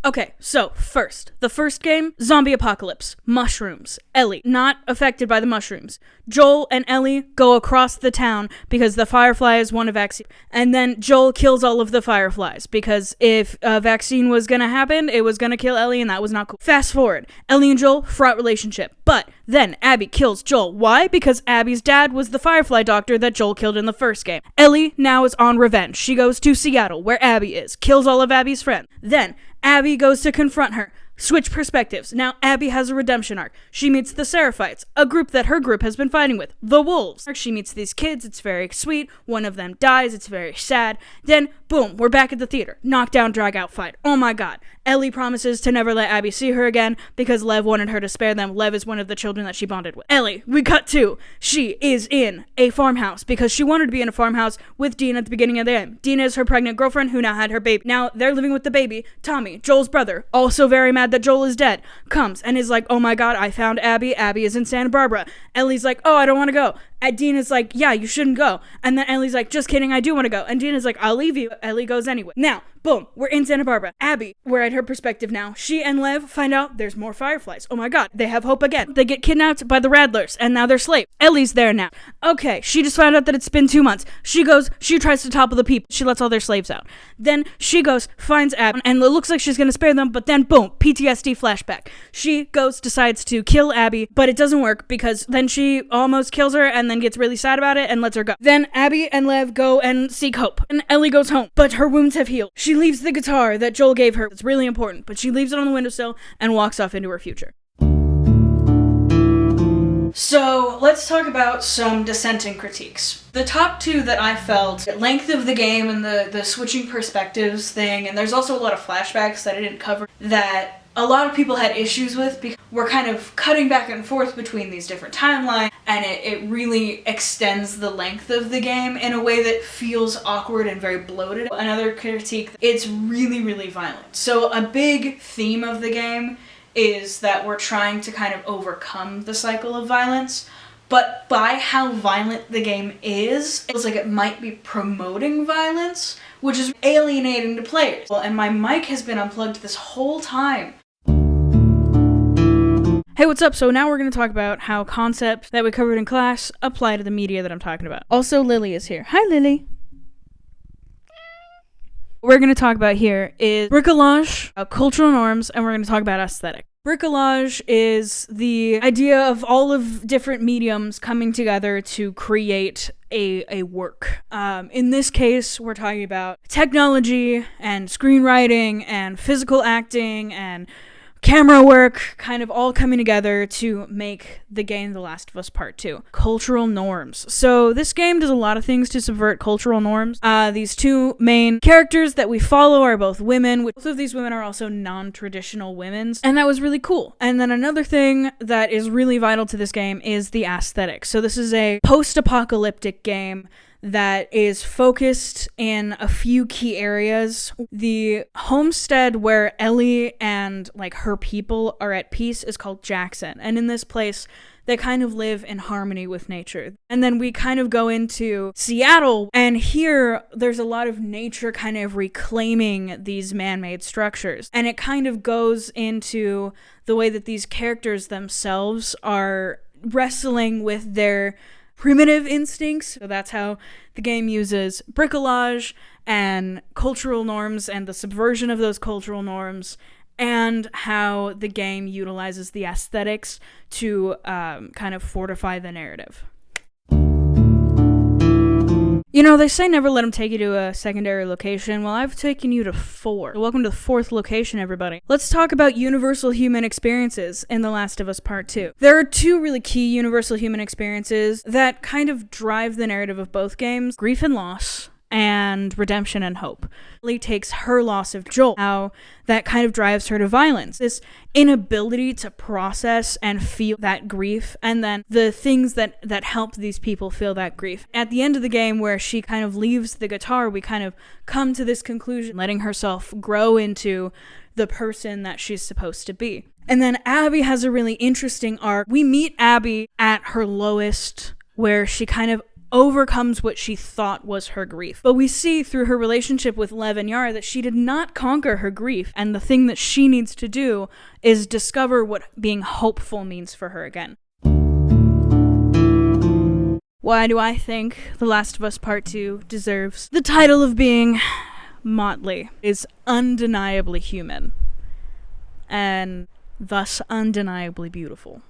Okay, so the first game, zombie apocalypse, mushrooms, Ellie, not affected by the mushrooms. Joel and Ellie go across the town because the firefly is one of vaccine, and then Joel kills all of the fireflies because if a vaccine was gonna happen, it was gonna kill Ellie, and that was not cool. Fast forward, Ellie and Joel, fraught relationship, but then Abby kills Joel. Why? Because Abby's dad was the firefly doctor that Joel killed in the first game. Ellie now is on revenge. She goes to Seattle, where Abby is, kills all of Abby's friends. Then Abby goes to confront her. Switch perspectives. Now Abby has a redemption arc. She meets the Seraphites, a group that her group has been fighting with, the Wolves. She meets these kids, it's very sweet. One of them dies, it's very sad. Then, boom, we're back at the theater. Knockdown, drag out fight. Oh my god. Ellie promises to never let Abby see her again because Lev wanted her to spare them. Lev is one of the children that she bonded with. Ellie, we cut to. She is in a farmhouse because she wanted to be in a farmhouse with Dean at the beginning of the game. Dean is her pregnant girlfriend who now had her baby. Now they're living with the baby. Tommy, Joel's brother, also very mad that Joel is dead, comes and is like, oh my god, I found Abby. Abby is in Santa Barbara. Ellie's like, oh, I don't want to go. And Dean is like, yeah, you shouldn't go. And then Ellie's like, just kidding, I do want to go. And Dean is like, I'll leave you. Ellie goes anyway. Now, boom, we're in Santa Barbara. Abby, we're at her perspective now. She and Lev find out there's more fireflies. Oh my god, they have hope again. They get kidnapped by the Radlers, and now they're slaves. Ellie's there now. Okay, she just found out that it's been 2 months. She tries to topple the people. She lets all their slaves out. Then she goes, finds Abby, and it looks like she's gonna spare them, but then boom, PTSD flashback. She decides to kill Abby, but it doesn't work because then she almost kills her and then gets really sad about it and lets her go. Then Abby and Lev go and seek hope, and Ellie goes home, but her wounds have healed. She leaves the guitar that Joel gave her. It's really important, but she leaves it on the windowsill and walks off into her future. So let's talk about some dissenting critiques. The top two that I felt, length of the game and the switching perspectives thing, and there's also a lot of flashbacks that I didn't cover that a lot of people had issues with because we're kind of cutting back and forth between these different timelines, and it really extends the length of the game in a way that feels awkward and very bloated. Another critique, it's really, really violent. So a big theme of the game is that we're trying to kind of overcome the cycle of violence, but by how violent the game is, it feels like it might be promoting violence, which is alienating to players. And my mic has been unplugged this whole time. Hey, what's up? So now we're going to talk about how concepts that we covered in class apply to the media that I'm talking about. Also, Lily is here. Hi, Lily. What we're going to talk about here is bricolage, cultural norms, and we're going to talk about aesthetic. Bricolage is the idea of all of different mediums coming together to create a work. In this case, we're talking about technology and screenwriting and physical acting and camera work kind of all coming together to make the game The Last of Us Part 2. Cultural norms. So this game does a lot of things to subvert cultural norms. These two main characters that we follow are both women. Both of these women are also non-traditional women, and that was really cool. And then another thing that is really vital to this game is the aesthetic. So this is a post-apocalyptic game that is focused in a few key areas. The homestead where Ellie and her people are at peace is called Jackson, and in this place they kind of live in harmony with nature. And then we kind of go into Seattle, and here there's a lot of nature kind of reclaiming these man-made structures, and it kind of goes into the way that these characters themselves are wrestling with their primitive instincts. So that's how the game uses bricolage and cultural norms and the subversion of those cultural norms, and how the game utilizes the aesthetics to kind of fortify the narrative. You know, they say never let them take you to a secondary location. Well, I've taken you to 4. So welcome to the 4th location, everybody. Let's talk about universal human experiences in The Last of Us Part 2. There are 2 really key universal human experiences that kind of drive the narrative of both games: grief and loss, and redemption and hope. Ellie takes her loss of Joel, how that kind of drives her to violence. This inability to process and feel that grief, and then the things that help these people feel that grief. At the end of the game, where she kind of leaves the guitar, we kind of come to this conclusion, letting herself grow into the person that she's supposed to be. And then Abby has a really interesting arc. We meet Abby at her lowest, where she kind of overcomes what she thought was her grief. But we see through her relationship with Lev and Yara that she did not conquer her grief, and the thing that she needs to do is discover what being hopeful means for her again. Why do I think The Last of Us Part 2 deserves the title of being motley? Is undeniably human, and thus undeniably beautiful.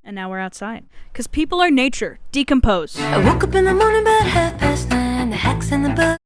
And now we're outside. Because people are nature. Decompose. I woke up in the morning about 9:30, the hacks in the book.